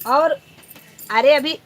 और अरे अभी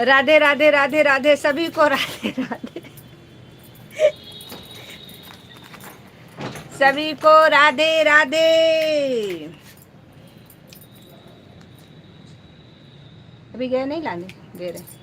राधे राधे राधे राधे सभी को राधे राधे सभी को राधे राधे। अभी गए नहीं लाने, दे रहे।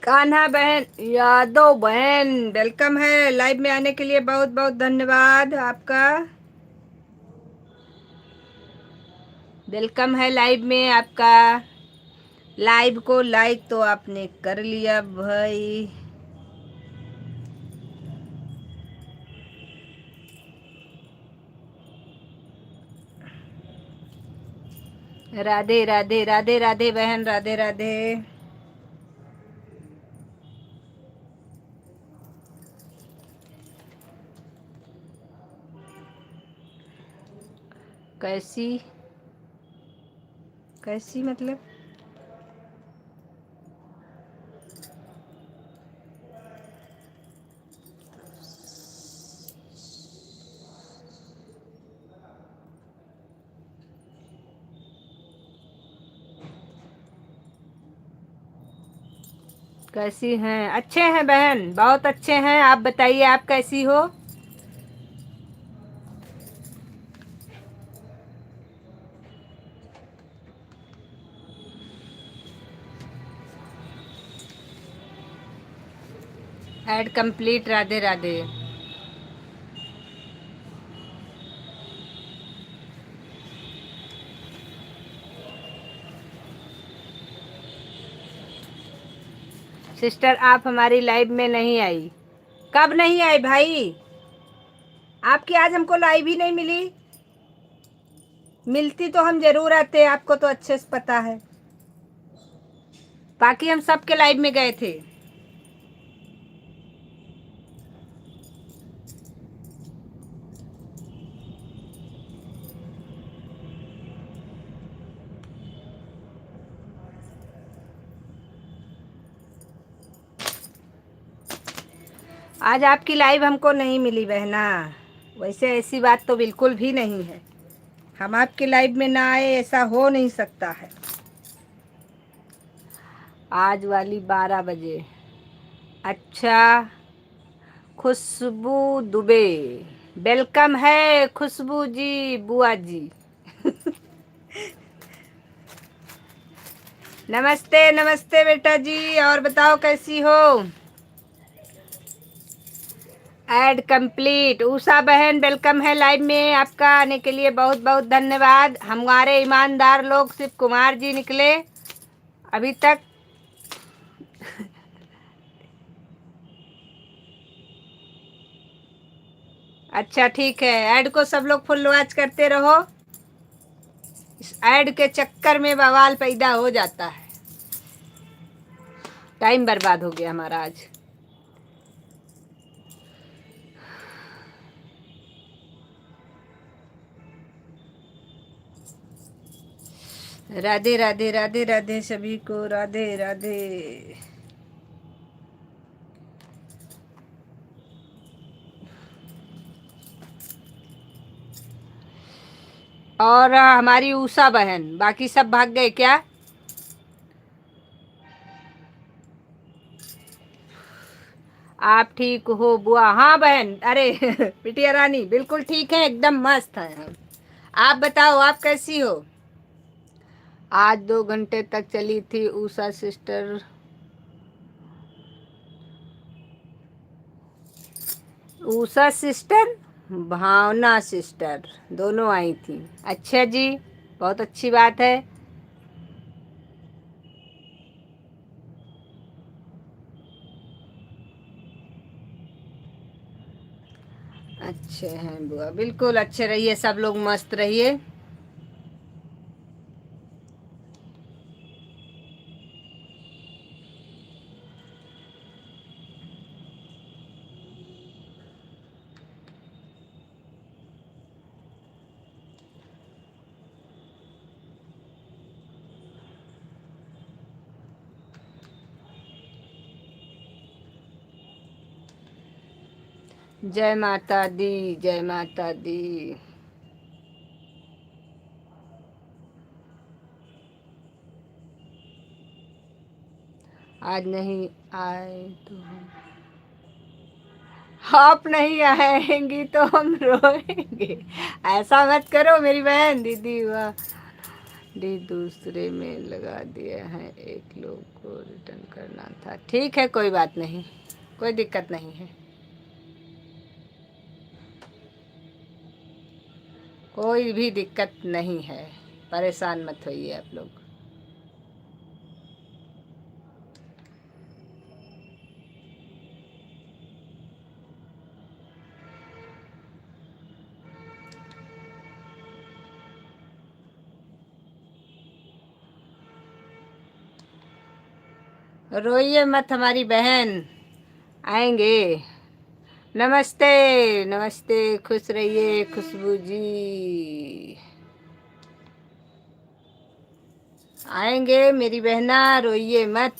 कान्हा बहन, यादव बहन, वेलकम है लाइव में आने के लिए। बहुत बहुत धन्यवाद आपका। वेलकम है लाइव में आपका। लाइव को लाइक तो आपने कर लिया भाई। राधे राधे राधे राधे बहन, राधे राधे। कैसी कैसी मतलब? कैसी हैं? अच्छे हैं बहन, बहुत अच्छे हैं। आप बताइए, आप कैसी हो? Add complete. Radhe Radhe. Sister आप हमारी लाइव में नहीं आई। कब नहीं आई भाई? आपकी आज हमको लाइव ही नहीं मिली। मिलती तो हम जरूर आते, आपको तो अच्छे से पता है। बाकी हम सबके लाइव में गए थे। आज आपकी लाइव हमको नहीं मिली बहना। वैसे ऐसी बात तो बिल्कुल भी नहीं है। हम आपके लाइव में ना आए, ऐसा हो नहीं सकता है। आज वाली 12 बजे। अच्छा, खुशबू दुबे, वेलकम है खुशबू जी, बुआ जी। नमस्ते नमस्ते बेटा जी, और बताओ कैसी हो? Add complete. उषा बहन वेलकम है लाइव में, आपका आने के लिए बहुत बहुत धन्यवाद। हमारे ईमानदार लोग सिर्फ कुमार जी निकले अभी तक। अच्छा ठीक है, ऐड को सब लोग फुल वॉच करते रहो। इस ऐड के चक्कर में बवाल पैदा हो जाता है। टाइम बर्बाद हो गया हमारा आज। राधे राधे राधे राधे सभी को, राधे राधे। और हमारी उषा बहन, बाकी सब भाग गए क्या? आप ठीक हो बुआ? हाँ बहन, अरे बिटिया रानी बिल्कुल ठीक है, एकदम मस्त है हम। आप बताओ, आप कैसी हो? आज 2 घंटे तक चली थी उषा सिस्टर। उषा सिस्टर, भावना सिस्टर, दोनों आई थी। अच्छा जी, बहुत अच्छी बात है। अच्छे हैं बुआ, बिल्कुल अच्छे रहिए, सब लोग मस्त रहिए। जय माता दी, जय माता दी। आज नहीं आए तो आप नहीं आएंगी तो हम रोएंगे। ऐसा मत करो मेरी बहन। दीदी हुआ डी दूसरे में लगा दिया है, एक लोग को रिटर्न करना था। ठीक है, कोई बात नहीं, कोई दिक्कत नहीं है, कोई भी दिक्कत नहीं है, परेशान मत होइए आप लोग। रोइए मत हमारी बहन, आएंगे। नमस्ते नमस्ते, खुश रहिए खुशबू जी। आएंगे मेरी बहना, रोइए मत।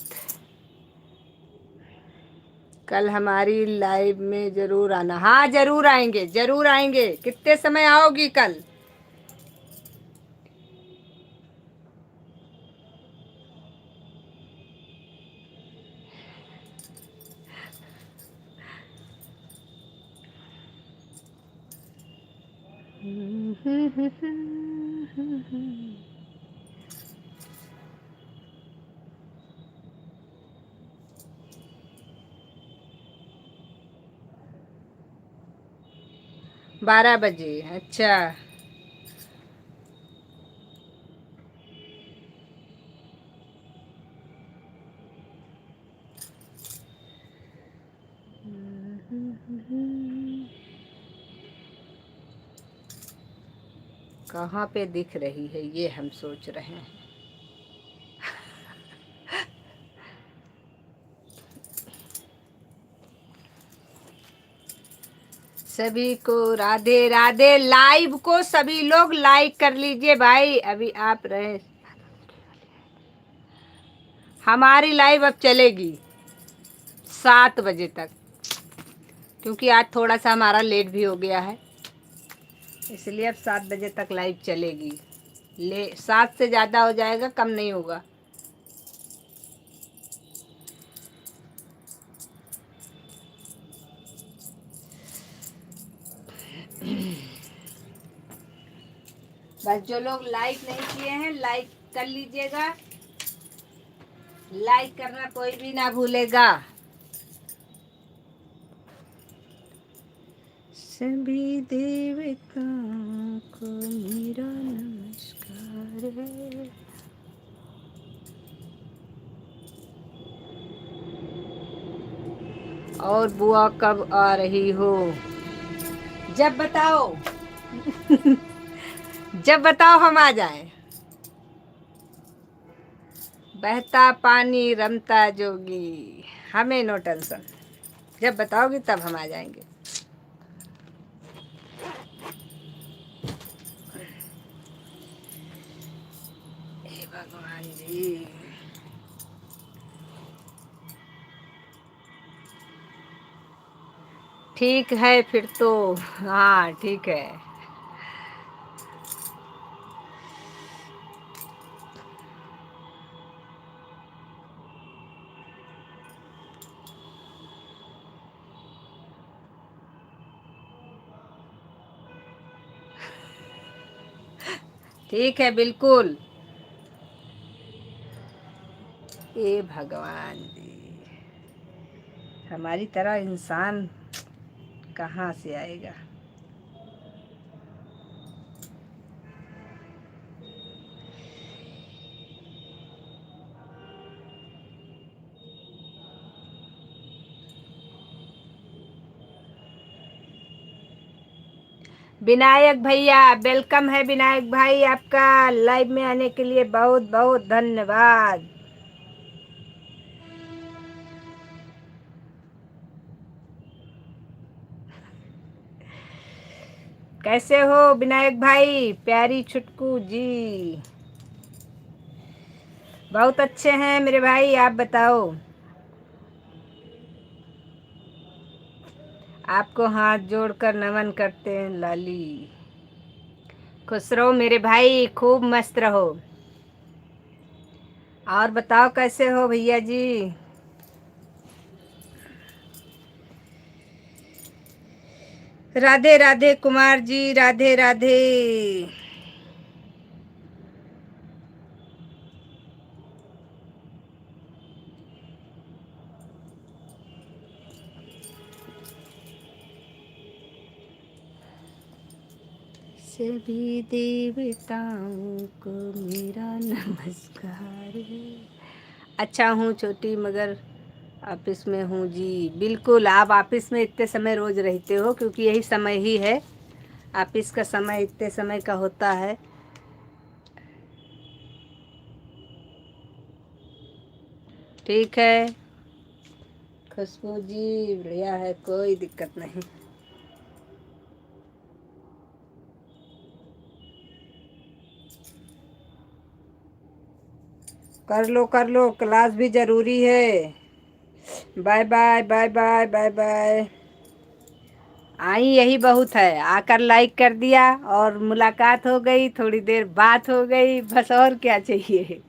कल हमारी लाइव में जरूर आना। हाँ जरूर आएंगे, जरूर आएंगे। कितने समय आओगी कल? बारह बजे, अच्छा। कहाँ पे दिख रही है ये हम सोच रहे हैं। सभी को राधे राधे। लाइव को सभी लोग लाइक कर लीजिए भाई। अभी आप रहे, हमारी लाइव अब चलेगी 7 बजे तक, क्योंकि आज थोड़ा सा हमारा लेट भी हो गया है, इसलिए अब 7 बजे तक लाइव चलेगी। 7 से ज़्यादा हो जाएगा, कम नहीं होगा। बस जो लोग लाइक नहीं किए हैं लाइक कर लीजिएगा। लाइक करना कोई भी ना भूलेगा। सभी देवताओं को मेरा नमस्कार है। और बुआ कब आ रही हो? जब बताओ जब बताओ हम आ जाएं। बहता पानी रमता जोगी, हमें नो टेंशन, जब बताओगी तब हम आ जाएंगे। हे भगवान जी। ठीक है फिर तो, हाँ ठीक है। ठीक है बिल्कुल। ए भगवान जी, हमारी तरह इंसान कहाँ से आएगा। विनायक भैया वेलकम है। विनायक भाई आपका लाइव में आने के लिए बहुत बहुत धन्यवाद। कैसे हो विनायक भाई? प्यारी छुटकू जी बहुत अच्छे हैं मेरे भाई, आप बताओ। आपको हाथ जोड़कर नमन करते हैं लाली। खुश रहो मेरे भाई, खूब मस्त रहो। और बताओ कैसे हो भैया जी? राधे राधे कुमार जी, राधे राधे। सभी देवताओं को मेरा नमस्कार है। अच्छा हूँ छोटी, मगर ऑफिस में हूँ जी। बिल्कुल, आप ऑफिस में इतने समय रोज रहते हो क्योंकि यही समय ही है, ऑफिस का समय इतने समय का होता है। ठीक है खुशबू जी, बढ़िया है, कोई दिक्कत नहीं। कर लो, क्लास भी जरूरी है। Bye bye bye bye bye bye. आई यही बहुत है, आकर लाइक कर दिया और मुलाकात हो गई, थोड़ी देर बात हो गई, बस और क्या चाहिए।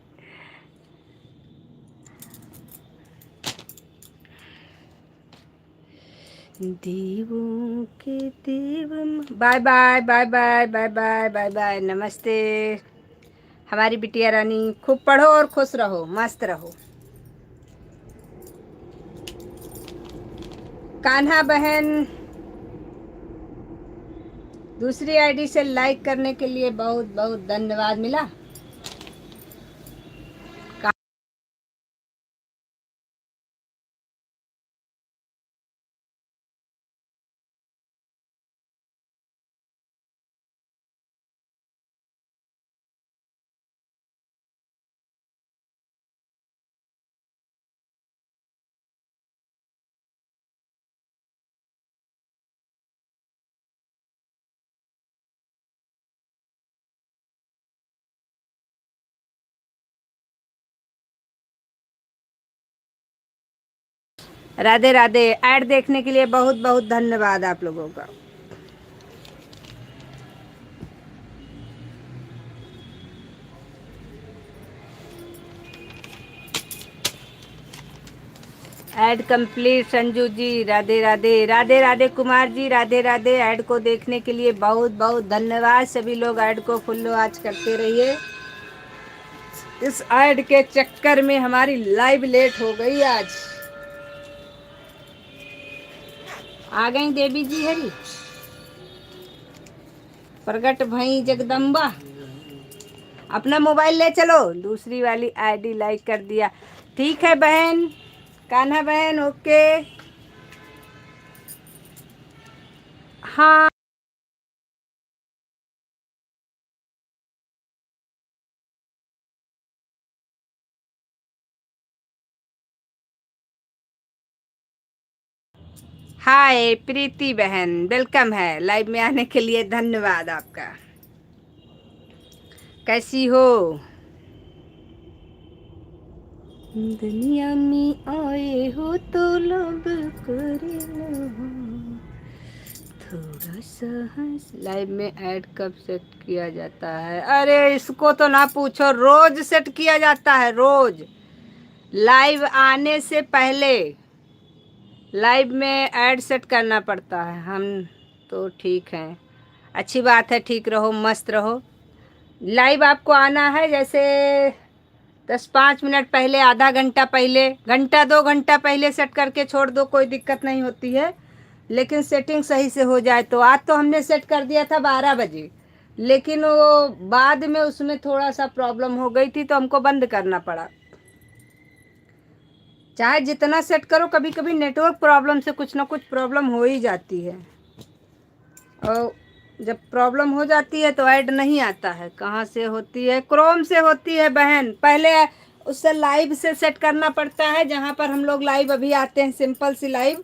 दीवों के देव। Bye bye bye bye bye bye bye bye, नमस्ते। हमारी बिटिया रानी खूब पढ़ो और खुश रहो, मस्त रहो। कान्हा बहन दूसरी आईडी से लाइक करने के लिए बहुत बहुत धन्यवाद मिला। राधे राधे। ऐड देखने के लिए बहुत बहुत धन्यवाद आप लोगों का। ऐड कंप्लीट संजू जी, राधे राधे। राधे राधे कुमार जी, राधे राधे। ऐड को देखने के लिए बहुत बहुत धन्यवाद। सभी लोग ऐड को फॉलो आज करते रहिए। इस ऐड के चक्कर में हमारी लाइव लेट हो गई आज। आ गई देवी जी हरी, प्रगट भई जगदम्बा। अपना मोबाइल ले चलो, दूसरी वाली आईडी लाइक कर दिया। ठीक है बहन, कान्हा बहन, ओके। हाँ। हाय प्रीति बहन, वेलकम है लाइव में आने के लिए, धन्यवाद आपका। कैसी हो? दुनिया में आए हो तो लब करे थोड़ा सा हंस। लाइव में ऐड कब सेट किया जाता है? अरे इसको तो ना पूछो, रोज सेट किया जाता है, रोज लाइव आने से पहले लाइव में ऐड सेट करना पड़ता है। हम तो ठीक हैं, अच्छी बात है, ठीक रहो, मस्त रहो। लाइव आपको आना है जैसे 10-5 मिनट पहले, आधा घंटा पहले, घंटा 2 घंटा पहले सेट करके छोड़ दो, कोई दिक्कत नहीं होती है, लेकिन सेटिंग सही से हो जाए तो। आज तो हमने सेट कर दिया था 12 बजे, लेकिन वो बाद में उसमें थोड़ा सा प्रॉब्लम हो गई थी तो हमको बंद करना पड़ा। चाहे जितना सेट करो, कभी कभी नेटवर्क प्रॉब्लम से कुछ ना कुछ प्रॉब्लम हो ही जाती है, और जब प्रॉब्लम हो जाती है तो ऐड नहीं आता है। कहाँ से होती है? क्रोम से होती है बहन। पहले उससे लाइव से सेट करना पड़ता है, जहाँ पर हम लोग लाइव अभी आते हैं, सिंपल सी लाइव,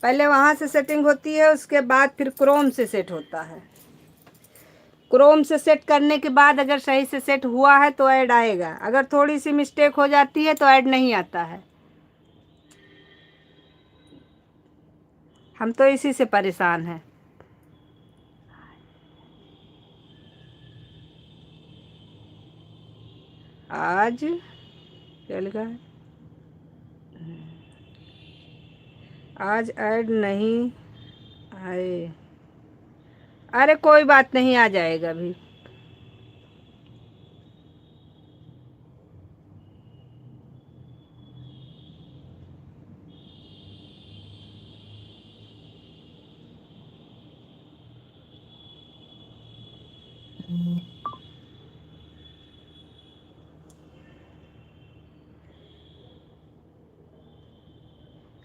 पहले वहाँ से सेटिंग होती है, उसके बाद फिर क्रोम से सेट होता है। क्रोम से सेट करने के बाद अगर सही से सेट हुआ है तो ऐड आएगा, अगर थोड़ी सी मिस्टेक हो जाती है तो ऐड नहीं आता है। हम तो इसी से परेशान हैं। आज क्या लिखा है? आज ऐड नहीं आए। अरे कोई बात नहीं, आ जाएगा अभी।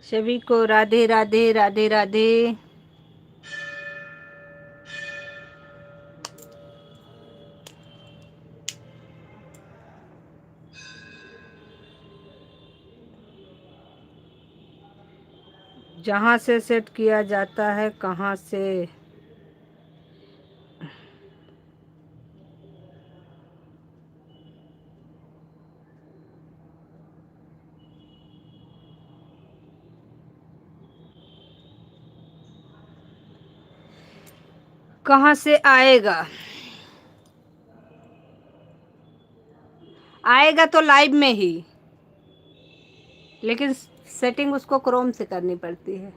सभी को राधे राधे, राधे राधे। जहाँ से सेट किया जाता है, कहाँ से? कहाँ से आएगा? आएगा तो लाइव में ही, लेकिन सेटिंग उसको क्रोम से करनी पड़ती है।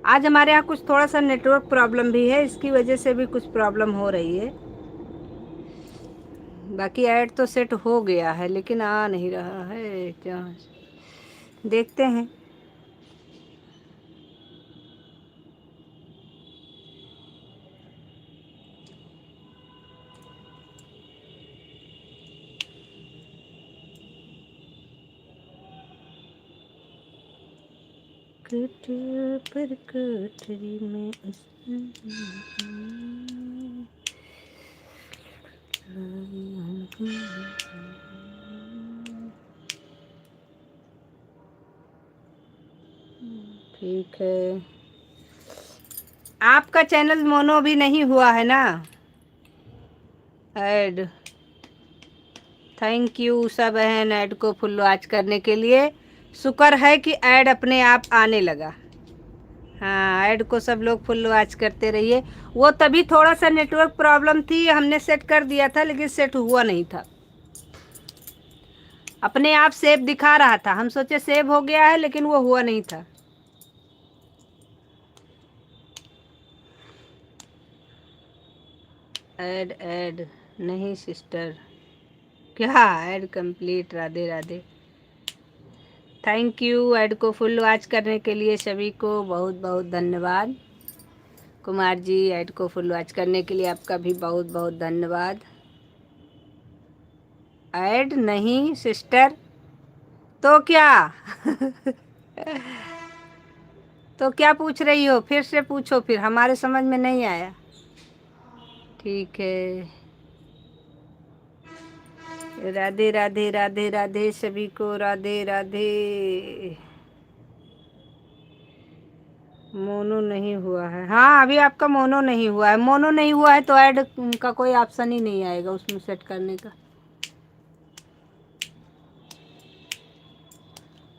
आज हमारे यहाँ कुछ थोड़ा सा नेटवर्क प्रॉब्लम भी है, इसकी वजह से भी कुछ प्रॉब्लम हो रही है। बाकी ऐड तो सेट हो गया है, लेकिन आ नहीं रहा है, क्या देखते हैं। कट पर कटरी में ठीक है। आपका चैनल मोनो भी नहीं हुआ है ना ऐड? थैंक यू उषा बहन, ऐड को फुल वॉच करने के लिए। शुक्र है कि ऐड अपने आप आने लगा। हाँ, ऐड को सब लोग फुल वॉच करते रहिए। वो तभी थोड़ा सा नेटवर्क प्रॉब्लम थी, हमने सेट कर दिया था, लेकिन सेट हुआ नहीं था। अपने आप सेव दिखा रहा था, हम सोचे सेव हो गया है, लेकिन वो हुआ नहीं था। ऐड ऐड नहीं सिस्टर, क्या add complete? Radhe Radhe. Thank you add को फुल वॉच करने के लिए, सभी को बहुत बहुत धन्यवाद। कुमार जी, ऐड को फुल वॉच करने के लिए आपका भी बहुत बहुत धन्यवाद। ऐड नहीं सिस्टर तो क्या? तो क्या पूछ रही हो? फिर से पूछो, फिर हमारे समझ में नहीं आया। ठीक है, राधे राधे, राधे राधे, सभी को राधे राधे। मोनो नहीं हुआ है। हाँ अभी आपका मोनो नहीं हुआ है। मोनो नहीं हुआ है तो ऐड का कोई ऑप्शन ही नहीं आएगा उसमें सेट करने का।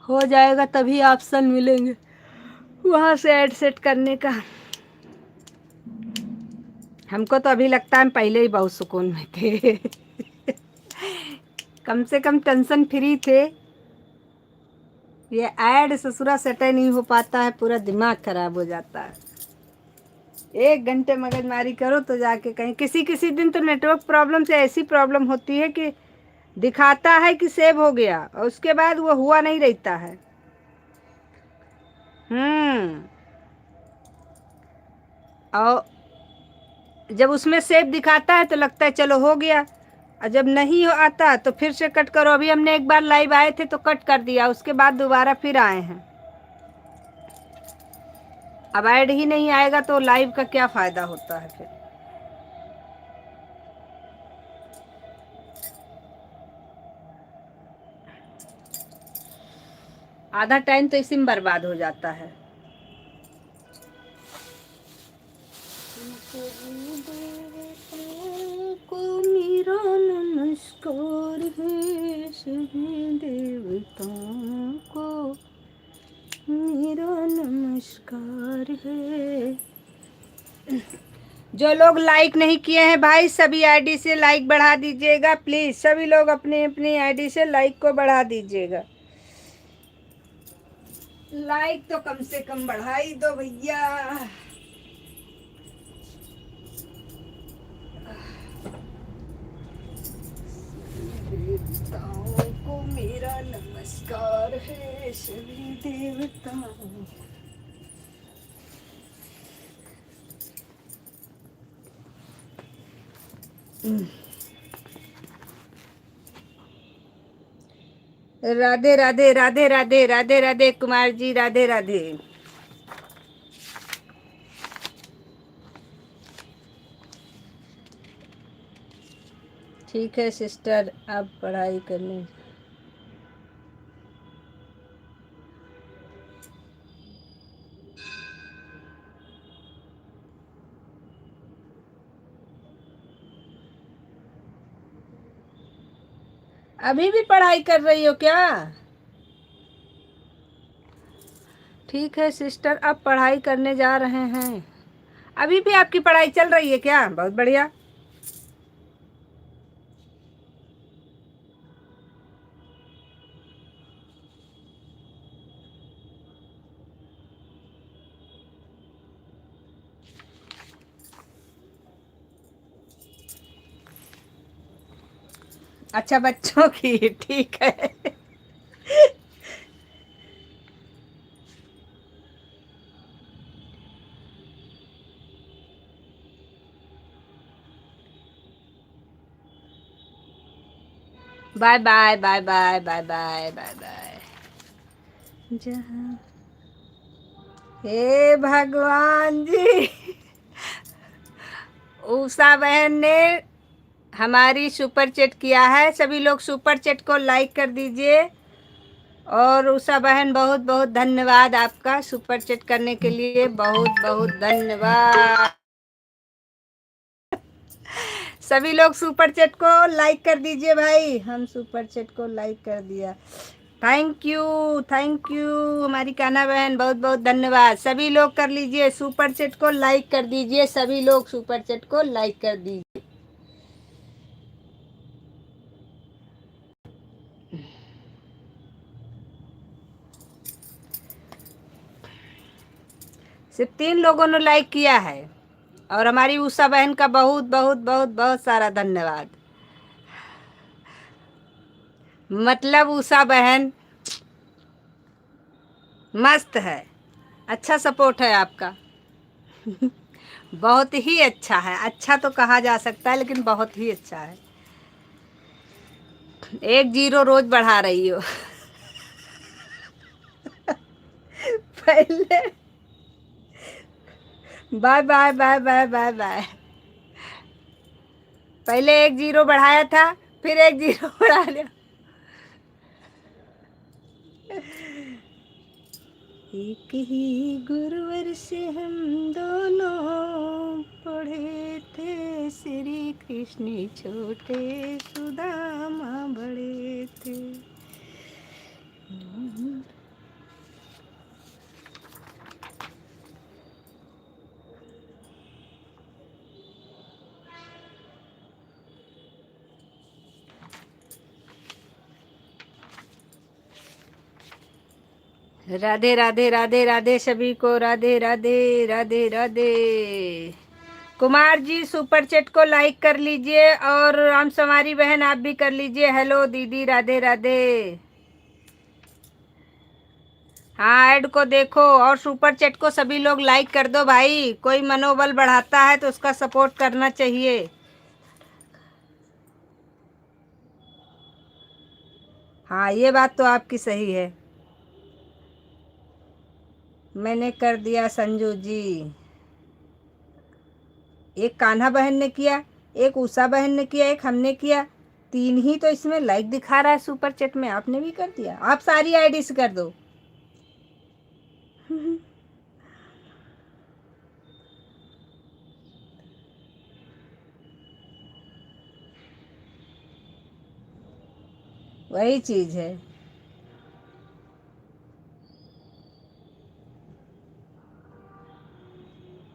हो जाएगा तभी ऑप्शन मिलेंगे वहाँ से ऐड सेट करने का। हमको तो अभी लगता है हम पहले ही बहुत सुकून में थे। कम से कम टेंशन फ्री थे। ये ऐड ससुरा सेट नहीं हो पाता है, पूरा दिमाग खराब हो जाता है। 1 घंटे मगजमारी करो तो जाके कहीं, किसी किसी दिन तो नेटवर्क प्रॉब्लम से ऐसी प्रॉब्लम होती है कि दिखाता है कि सेव हो गया और उसके बाद वो हुआ नहीं रहता है। और जब उसमें सेव दिखाता है तो लगता है चलो हो गया, और जब नहीं हो आता तो फिर से कट करो। अभी हमने एक बार लाइव आए थे तो कट कर दिया, उसके बाद दोबारा फिर आए हैं। अब ऐड ही नहीं आएगा तो लाइव का क्या फ़ायदा होता है फिर। आधा टाइम तो इसी में बर्बाद हो जाता है। को मेरा नमस्कार है, सभी देवताओं को मेरा नमस्कार है। जो लोग लाइक नहीं किए हैं भाई, सभी आईडी से लाइक बढ़ा दीजिएगा प्लीज। सभी लोग अपनी अपनी आईडी से लाइक को बढ़ा दीजिएगा। लाइक तो कम से कम बढ़ा ही दो भैया। देवताओं को मेरा नमस्कार है, सभी देवताओं। राधे राधे राधे राधे राधे राधे कुमार जी, राधे राधे। ठीक है सिस्टर, आप पढ़ाई करने। अभी भी पढ़ाई कर रही हो क्या? ठीक है सिस्टर, अब पढ़ाई करने जा रहे हैं। अभी भी आपकी पढ़ाई चल रही है क्या? बहुत बढ़िया। अच्छा बच्चों की, ठीक है। Bye bye bye bye bye bye bye bye. जहाँ, हे भगवान जी, उषा बहन ने हमारी सुपर चैट किया है। सभी लोग सुपर चैट को लाइक कर दीजिए। और उषा बहन बहुत बहुत धन्यवाद आपका सुपर चैट करने के लिए, बहुत बहुत धन्यवाद। सभी लोग सुपर चैट को लाइक कर दीजिए भाई। हम सुपर चैट को लाइक कर दिया। थैंक यू, थैंक यू हमारी कान्हा बहन, बहुत बहुत धन्यवाद। सभी लोग कर लीजिए, सुपर चैट को लाइक कर दीजिए। सभी लोग सुपर चैट को लाइक कर दीजिए। सिर्फ 3 लोगों ने लाइक किया है, और हमारी उषा बहन का बहुत बहुत बहुत बहुत सारा धन्यवाद। मतलब उषा बहन मस्त है, अच्छा सपोर्ट है आपका। बहुत ही अच्छा है। अच्छा तो कहा जा सकता है लेकिन बहुत ही अच्छा है। 1 0 रोज बढ़ा रही हो। पहले bye bye bye bye bye bye. पहले 1 0 बढ़ाया था, फिर 1 0 बढ़ा लिया। एक ही गुरुवर से हम दोनों पढ़े थे, श्री कृष्ण छोटे सुदामा बड़े थे। राधे राधे राधे राधे सभी को, राधे राधे राधे राधे। कुमार जी सुपर चैट को लाइक कर लीजिए और राम समारी बहन आप भी कर लीजिए। हेलो दीदी, राधे राधे। हाँ, ऐड को देखो और सुपर चैट को सभी लोग लाइक कर दो भाई। कोई मनोबल बढ़ाता है तो उसका सपोर्ट करना चाहिए। हाँ, ये बात तो आपकी सही है। मैंने कर दिया संजू जी। एक कान्हा बहन ने किया, एक उषा बहन ने किया, एक हमने किया। 3 ही तो इसमें लाइक दिखा रहा है सुपर चैट में। आपने भी कर दिया। आप सारी आईडी से कर दो। वही चीज है।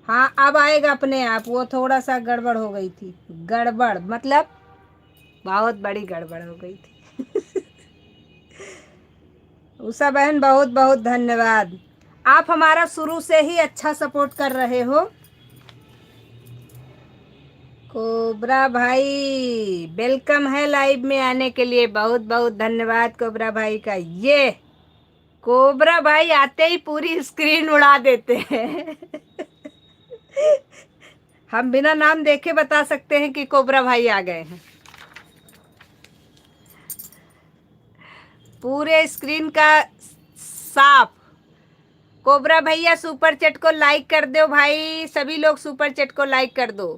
हाँ, अब आएगा अपने आप। वो थोड़ा सा गड़बड़ हो गई थी। गड़बड़ मतलब बहुत बड़ी गड़बड़ हो गई थी। उषा बहन बहुत बहुत धन्यवाद। आप हमारा शुरू से ही अच्छा सपोर्ट कर रहे हो। कोबरा भाई वेलकम है लाइव में आने के लिए। बहुत बहुत धन्यवाद कोबरा भाई का। ये कोबरा भाई आते ही पूरी स्क्रीन उड़ा देते हैं। हम बिना नाम देखे बता सकते हैं कि कोबरा भाई आ गए हैं। पूरे स्क्रीन का साफ। कोबरा भैया सुपर चैट को लाइक कर दो भाई। सभी लोग सुपर चैट को लाइक कर दो।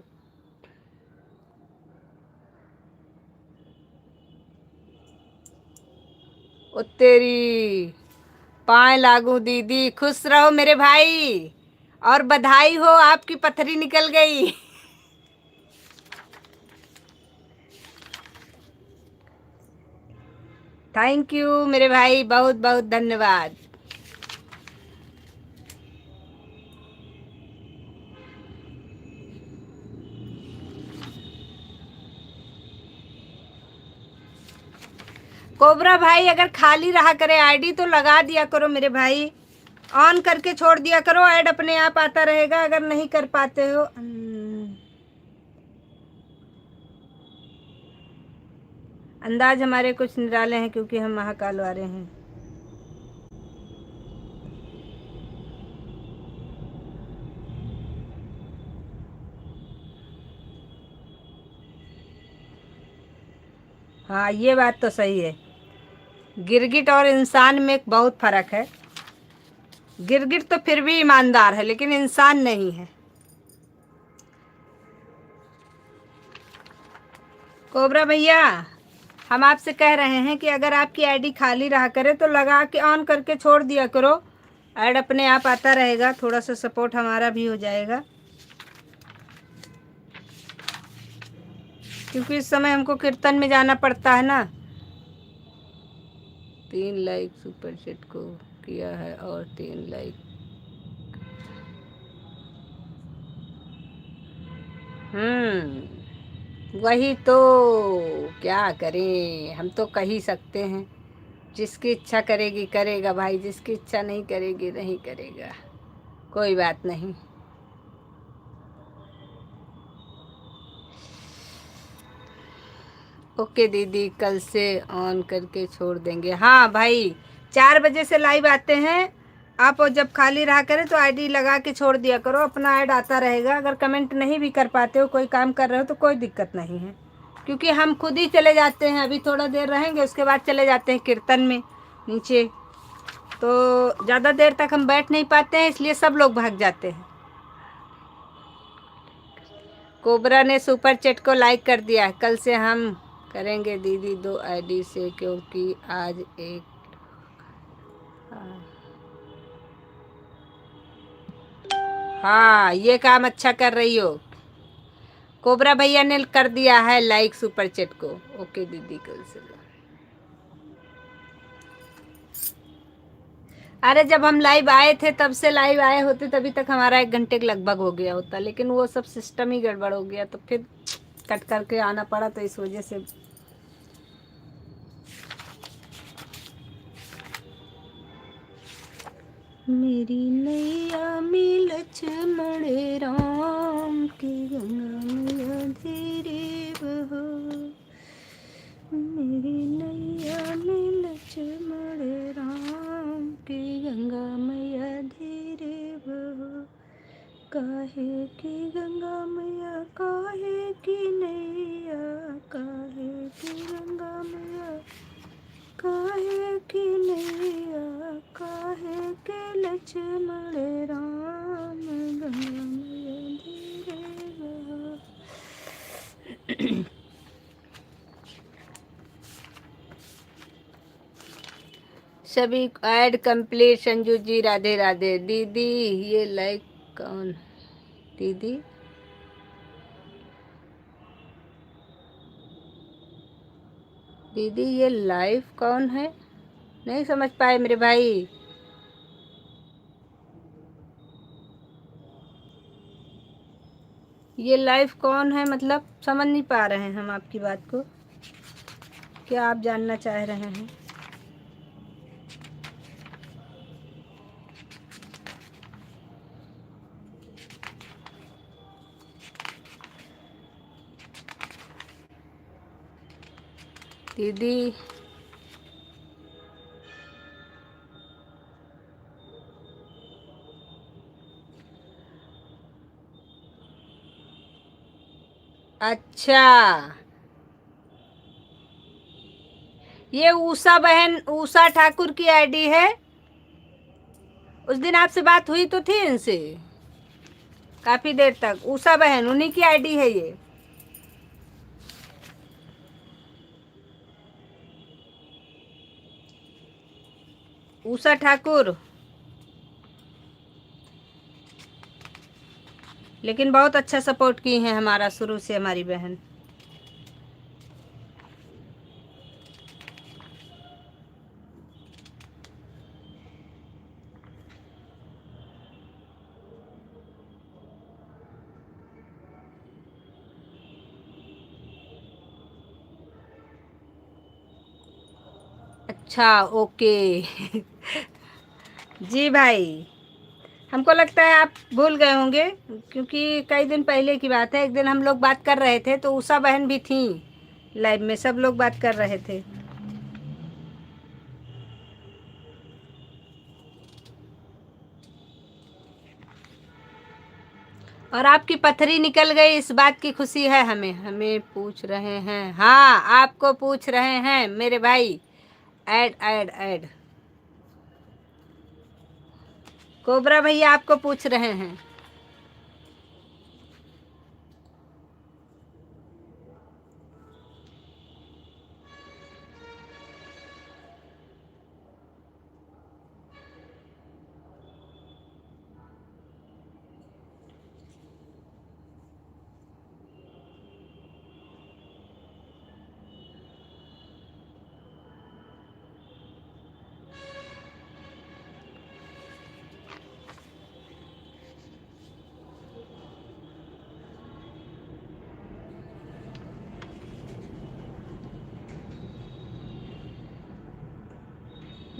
ओ तेरी पाए लागू दीदी। खुश रहो मेरे भाई और बधाई हो, आपकी पथरी निकल गई। थैंक यू मेरे भाई, बहुत बहुत धन्यवाद। कोबरा भाई अगर खाली रहा करे आईडी तो लगा दिया करो मेरे भाई। ऑन करके छोड़ दिया करो, ऐड अपने आप आता रहेगा अगर नहीं कर पाते हो। अंदाज हमारे कुछ निराले हैं क्योंकि हम महाकाल वाले हैं। हाँ, ये बात तो सही है। गिरगिट और इंसान में बहुत फर्क है। गिरगिट तो फिर भी ईमानदार है लेकिन इंसान नहीं है। कोबरा भैया हम आपसे कह रहे हैं कि अगर आपकी आईडी खाली रहा करे तो लगा के ऑन करके छोड़ दिया करो। ऐड अपने आप आता रहेगा, थोड़ा सा सपोर्ट हमारा भी हो जाएगा। क्योंकि इस समय हमको कीर्तन में जाना पड़ता है ना। 3 लाइक सुपर चैट को किया है और 3 लाइक। वही तो। क्या करें, हम तो कह ही सकते हैं। जिसकी इच्छा करेगी करेगा भाई, जिसकी इच्छा नहीं करेगी नहीं करेगा। कोई बात नहीं। ओके दीदी, कल से ऑन करके छोड़ देंगे। हाँ भाई, 4 बजे से लाइव आते हैं। आप जब खाली रहा करें तो आईडी लगा के छोड़ दिया करो, अपना ऐड आता रहेगा। अगर कमेंट नहीं भी कर पाते हो, कोई काम कर रहे हो तो कोई दिक्कत नहीं है। क्योंकि हम खुद ही चले जाते हैं। अभी थोड़ा देर रहेंगे उसके बाद चले जाते हैं कीर्तन में नीचे। तो ज़्यादा देर तक हम बैठ नहीं पाते हैं, इसलिए सब लोग भाग जाते हैं। कोबरा ने सुपर चैट को लाइक कर दिया। कल से हम करेंगे दीदी 2 आईडी से क्योंकि आज एक। हाँ, ये काम अच्छा कर रही हो। कोबरा भैया ने कर दिया है लाइक सुपर चैट को। ओके दीदी, कल से। अरे जब हम लाइव आए थे तब से लाइव आए होते तभी तक हमारा 1 घंटे के लगभग हो गया होता, लेकिन वो सब सिस्टम ही गड़बड़ हो गया तो फिर कट करके आना पड़ा, तो इस वजह से। मेरी नैया में लक्ष्मण राम की गंगा मैया धीरे बहो, मेरी नैया में लक्ष्मण राम की गंगा मैया धीरे बहो, काहे की गंगा मैया काहे की नैया, काहे की गंगा मैया काहे की नैया, काहे के लक्ष्मण राम गंगा मैया धीरे बहो। सभी ऐड कंप्लीट। संजू जी राधे राधे। दीदी ये लाइक कौन? दीदी दीदी ये लाइव कौन है? नहीं समझ पाए मेरे भाई। ये लाइव कौन है मतलब समझ नहीं पा रहे हैं हम आपकी बात को। क्या आप जानना चाह रहे हैं? दीदी अच्छा, ये उषा ठाकुर की आईडी है। उस दिन आपसे बात हुई तो थी इनसे काफी देर तक। उषा बहन उन्हीं की आईडी है ये। उषा ठाकुर, लेकिन बहुत अच्छा सपोर्ट की है हमारा शुरू से हमारी बहन। अच्छा ओके। जी भाई, हमको लगता है आप भूल गए होंगे, क्योंकि कई दिन पहले की बात है। एक दिन हम लोग बात कर रहे थे तो उषा बहन भी थी लाइव में, सब लोग बात कर रहे थे। और आपकी पथरी निकल गई, इस बात की खुशी है हमें। हमें पूछ रहे हैं, हाँ आपको पूछ रहे हैं मेरे भाई। Add add add. कोबरा भैया आपको पूछ रहे हैं।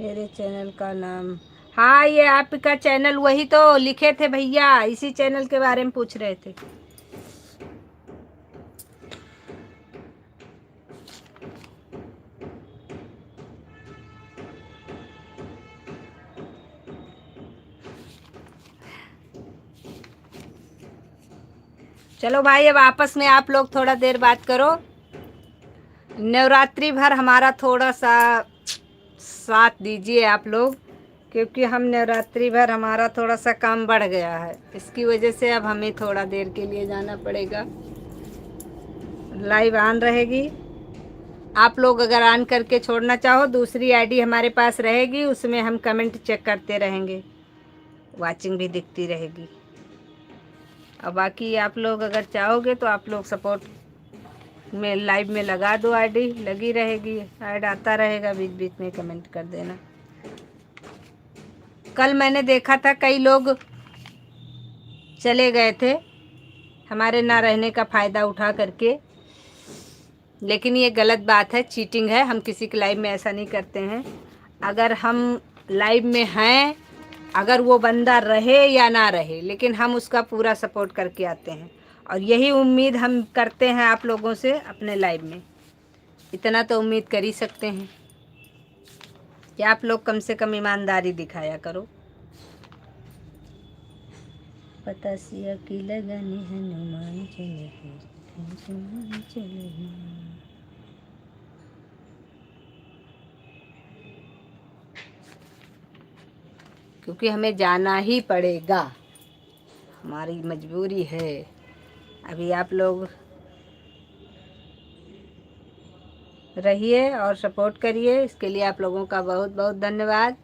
मेरे चैनल का नाम, हाँ ये आपका चैनल, वही तो लिखे थे भैया, इसी चैनल के बारे में पूछ रहे थे। चलो भाई, अब आपस में आप लोग थोड़ा देर बात करो। नवरात्रि भर हमारा थोड़ा सा साथ दीजिए आप लोग, क्योंकि हम नवरात्रि भर हमारा थोड़ा सा काम बढ़ गया है, इसकी वजह से अब हमें थोड़ा देर के लिए जाना पड़ेगा। लाइव ऑन रहेगी, आप लोग अगर ऑन करके छोड़ना चाहो दूसरी आईडी हमारे पास रहेगी, उसमें हम कमेंट चेक करते रहेंगे, वाचिंग भी दिखती रहेगी। और बाकी आप लोग अगर चाहोगे तो आप लोग सपोर्ट में लाइव में लगा दो, आईडी लगी रहेगी, ऐड आता रहेगा, बीच बीच में कमेंट कर देना। कल मैंने देखा था कई लोग चले गए थे हमारे ना रहने का फ़ायदा उठा करके, लेकिन ये गलत बात है, चीटिंग है। हम किसी के लाइव में ऐसा नहीं करते हैं। अगर हम लाइव में हैं, अगर वो बंदा रहे या ना रहे, लेकिन हम उसका पूरा सपोर्ट करके आते हैं, और यही उम्मीद हम करते हैं आप लोगों से अपने लाइव में। इतना तो उम्मीद कर ही सकते हैं कि आप लोग कम से कम ईमानदारी दिखाया करो। पतासिया की लगनी हनुमान चले। क्योंकि हमें जाना ही पड़ेगा, हमारी मजबूरी है। अभी आप लोग रहिए और सपोर्ट करिए, इसके लिए आप लोगों का बहुत बहुत धन्यवाद।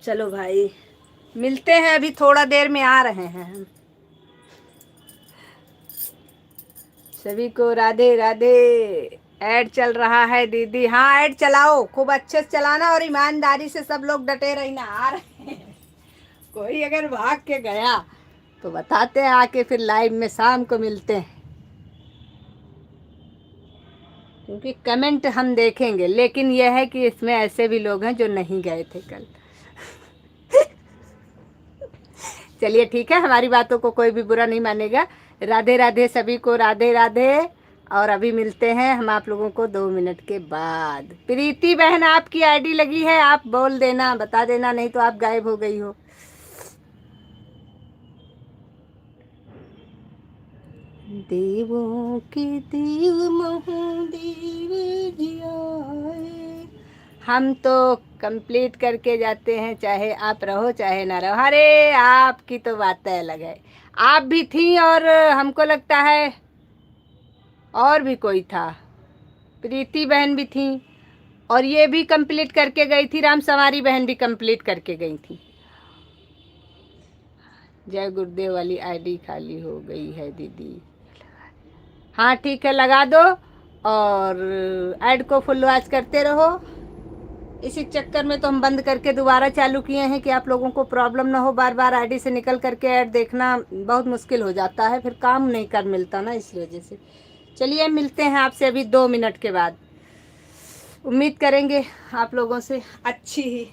चलो भाई, मिलते हैं, अभी थोड़ा देर में आ रहे हैं हम। सभी को राधे राधे। ऐड चल रहा है दीदी, हाँ ऐड चलाओ, खूब अच्छे से चलाना और ईमानदारी से सब लोग डटे रहना। आ रहे हैं, कोई अगर भाग के गया तो बताते हैं आके, फिर लाइव में शाम को मिलते हैं। क्योंकि कमेंट हम देखेंगे, लेकिन यह है कि इसमें ऐसे भी लोग हैं जो नहीं गए थे कल। चलिए ठीक है, हमारी बातों को कोई भी बुरा नहीं मानेगा। राधे राधे सभी को, राधे राधे। और अभी मिलते हैं हम आप लोगों को 2 मिनट के बाद। प्रीति बहन, आपकी आईडी लगी है, आप बोल देना, बता देना, नहीं तो आप गायब हो गई हो। देवों के देव महादेव जियाए। हम तो कंप्लीट करके जाते हैं, चाहे आप रहो चाहे ना रहो। अरे आपकी तो बात अलग है, आप भी थी और हमको लगता है और भी कोई था, प्रीति बहन भी थी, और ये भी कंप्लीट करके गई थी, राम सवारी बहन भी कंप्लीट करके गई थी। जय गुरुदेव वाली आईडी खाली हो गई है दीदी। हाँ ठीक है, लगा दो और ऐड को फुल वॉच करते रहो। इसी चक्कर में तो हम बंद करके दोबारा चालू किए हैं कि आप लोगों को प्रॉब्लम ना हो, बार बार आईडी से निकल करके ऐड देखना बहुत मुश्किल हो जाता है, फिर काम नहीं कर मिलता ना, इस वजह से। चलिए मिलते हैं आपसे अभी 2 मिनट के बाद। उम्मीद करेंगे आप लोगों से अच्छी ही।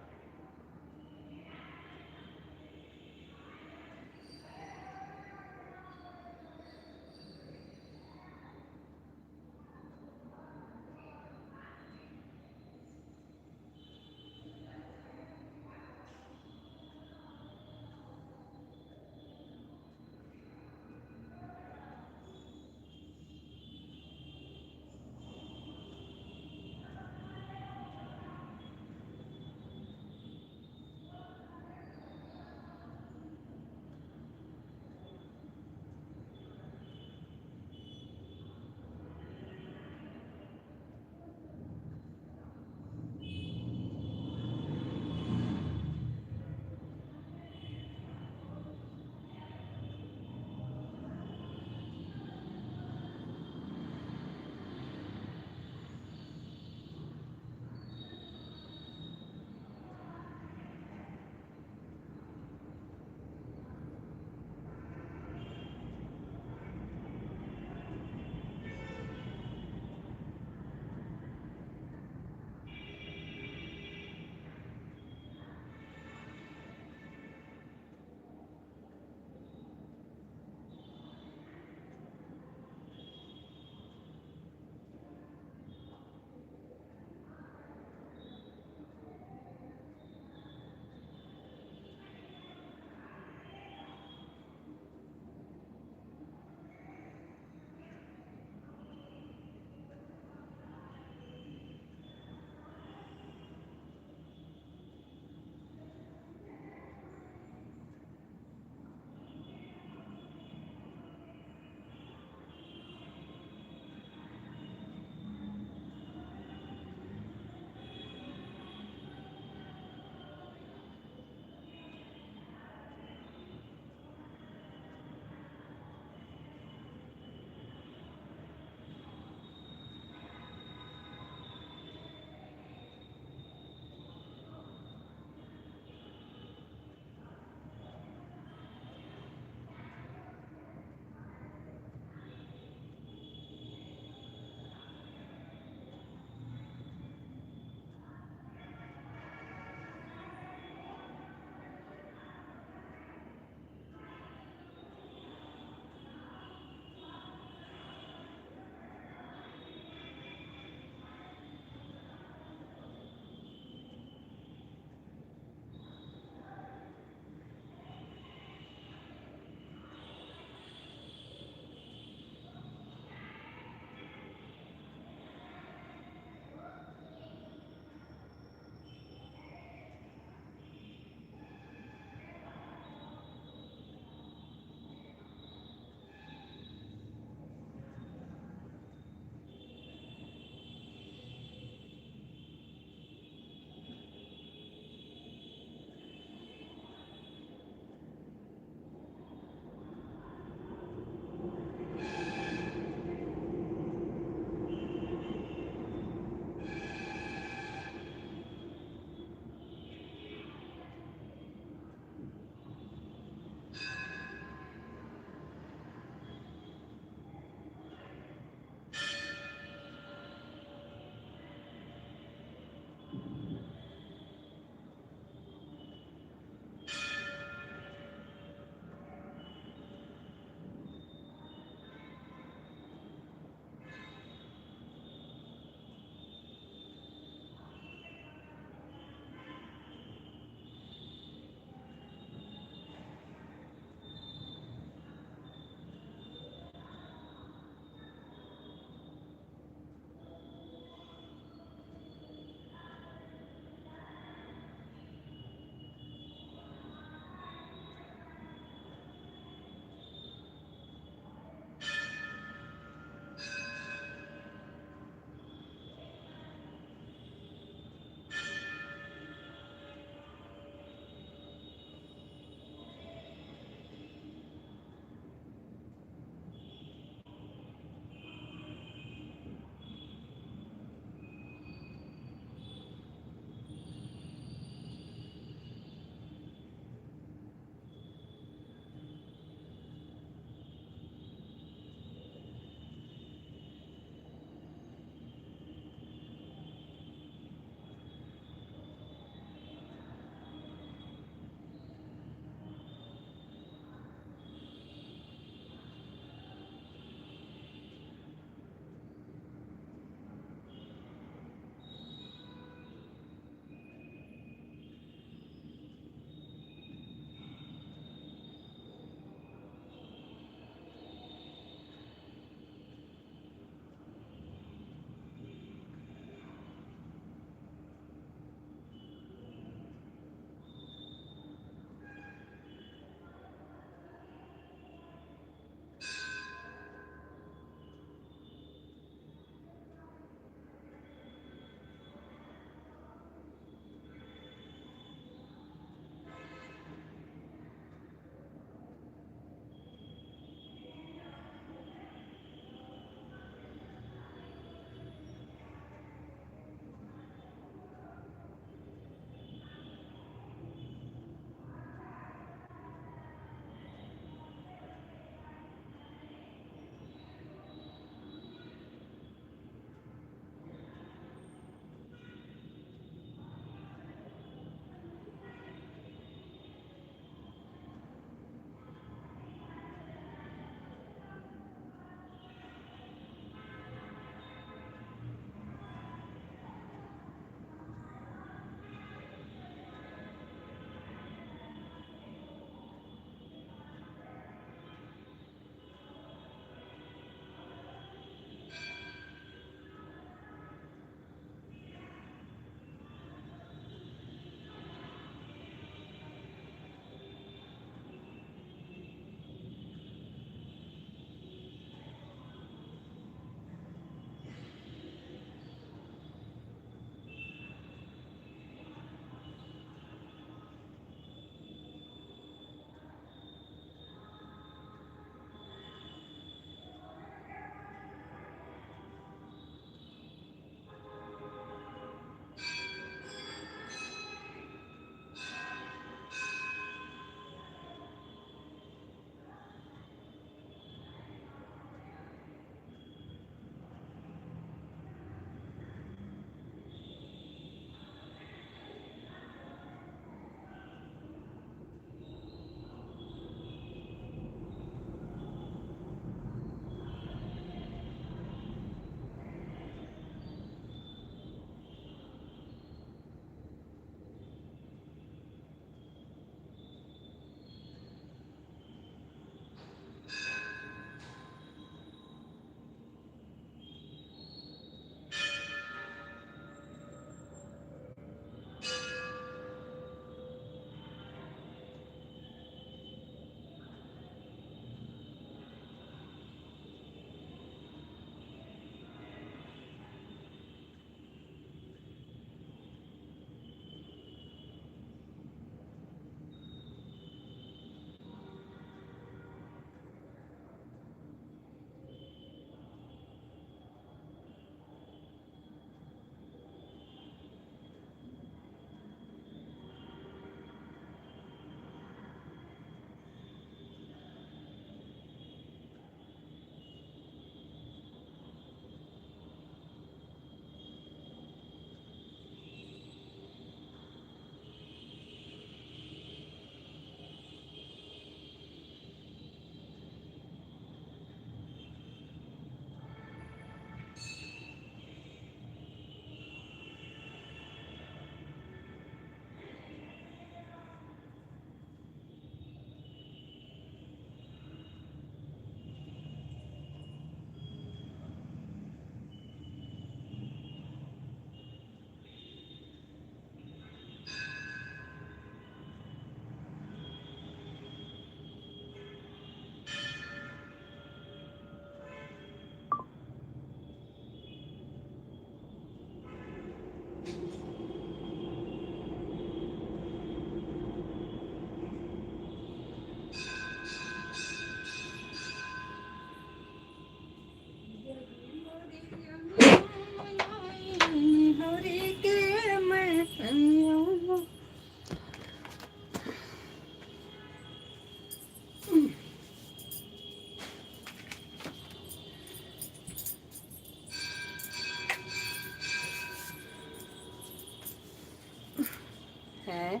हैं।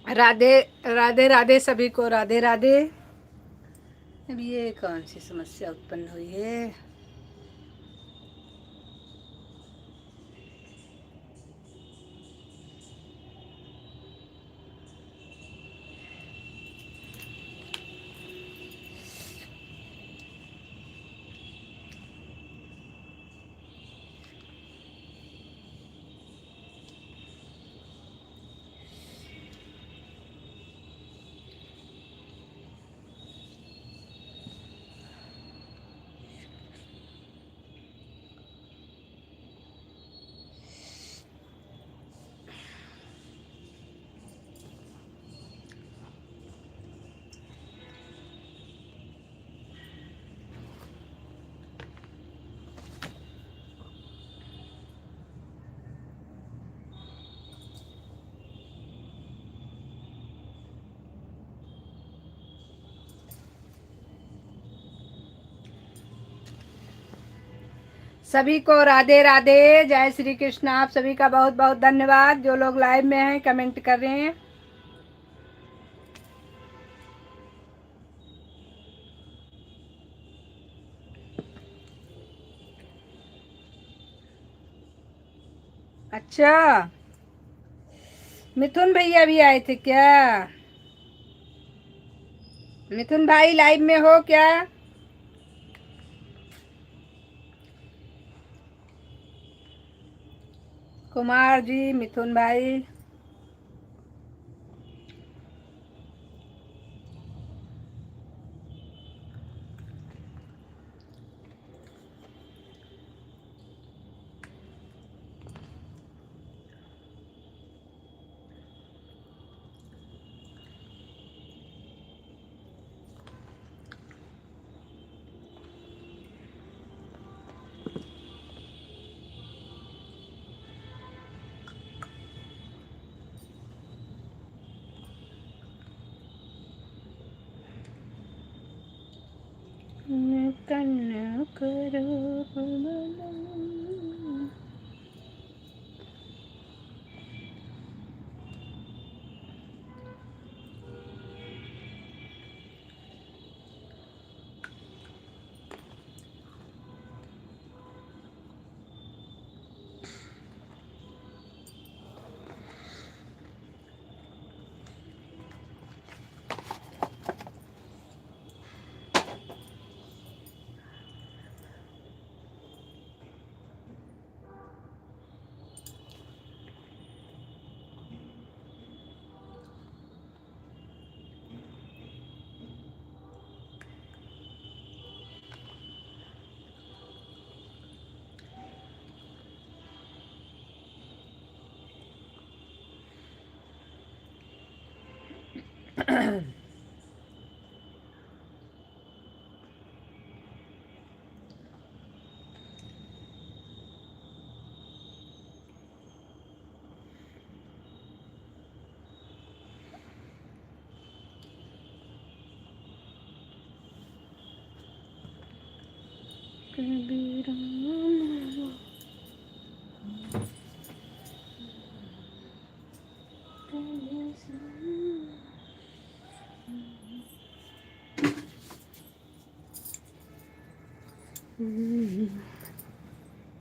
राधे राधे राधे सभी को, राधे राधे। अब ये कौन सी समस्या उत्पन्न हुई है? सभी को राधे राधे, जय श्री कृष्ण। आप सभी का बहुत बहुत धन्यवाद जो लोग लाइव में हैं, कमेंट कर रहे हैं। अच्छा, मिथुन भैया भी आए थे क्या? मिथुन भाई लाइव में हो क्या? कुमार जी, मिथुन भाई। कन्या करो कबीरा।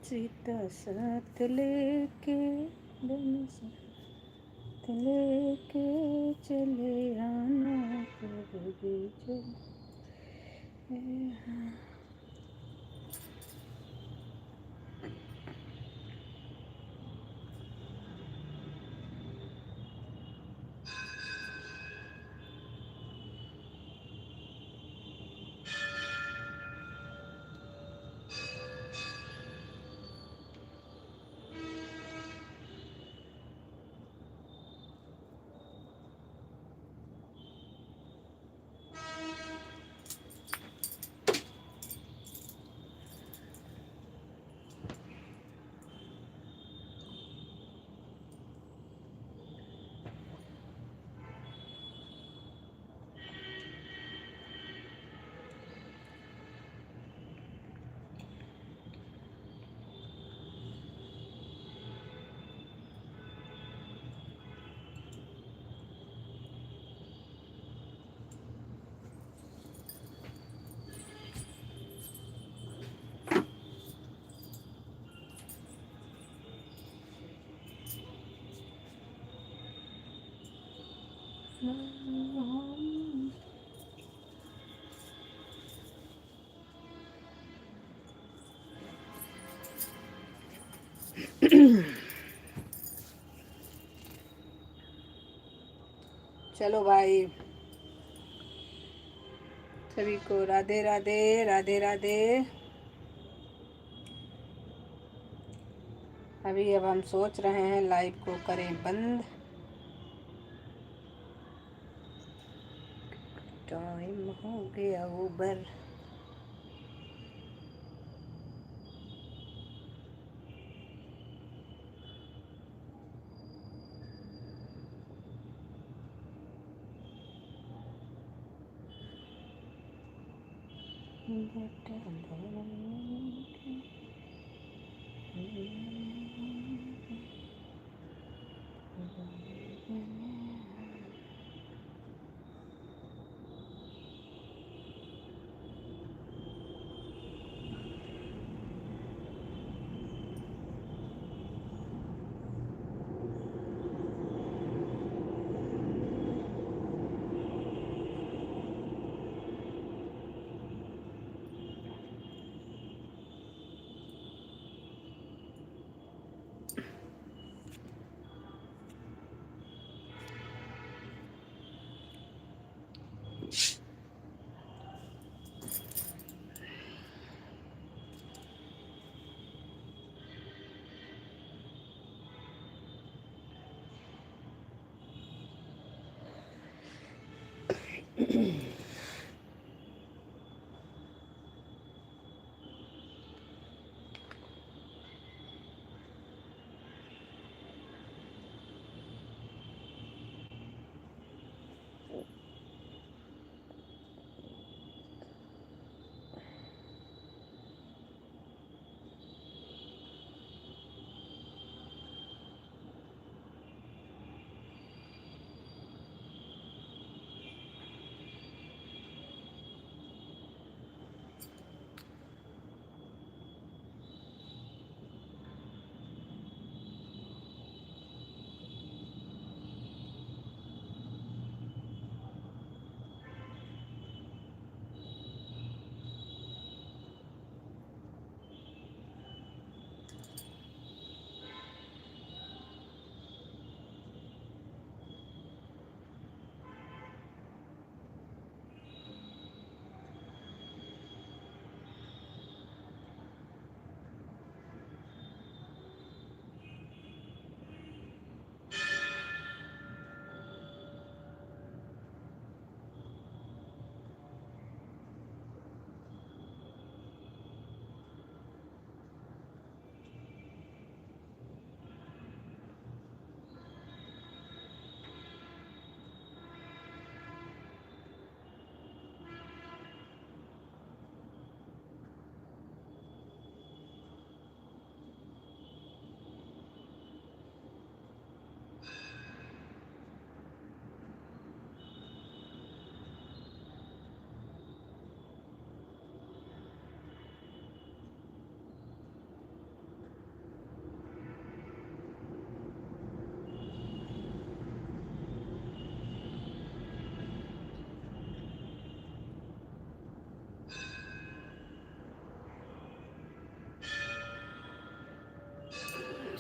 सीता साथ लेके, बन साथ लेके चले आना कभी चले। चलो भाई, सभी को राधे राधे, राधे राधे। अभी अब हम सोच रहे हैं लाइव को करें बंद। टाइम हो गया ओवर।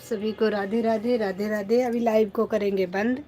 सभी को राधे राधे, राधे राधे। अभी लाइव को करेंगे बंद।